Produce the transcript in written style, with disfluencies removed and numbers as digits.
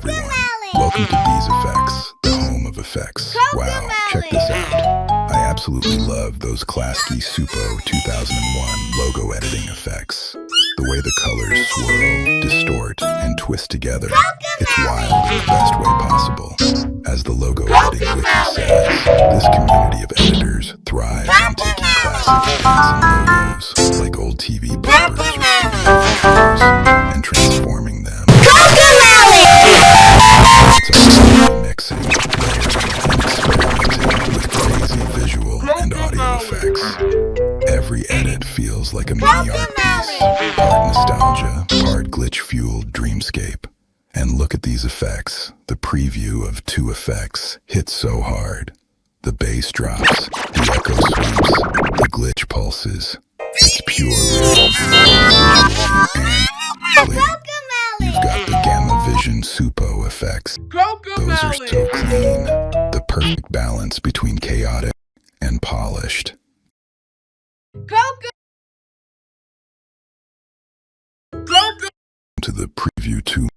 everyone. Welcome to These Effects, the home of effects. Wow, check this out. I absolutely love those Klasky Csupo 2001 logo editing effects. The way the colors swirl, distort, and twist together. It's wild in the best way possible. As the logo editing wiki says, this community of editors thrives on taking classic fonts and logos, like old TV bloopers or studio photos, and transforming them. It's about mixing, layering, and experimenting with crazy visual and audio effects. Every edit feels like a mini art piece, part nostalgia, part glitch-fueled dreamscape. And look at these effects. The preview of two effects hits so hard. The bass drops, the echo sweeps, the glitch pulses. It's pure and you've got the gamavision Csupo effects. Those are so clean. The perfect balance between chaotic and polished. To the preview 2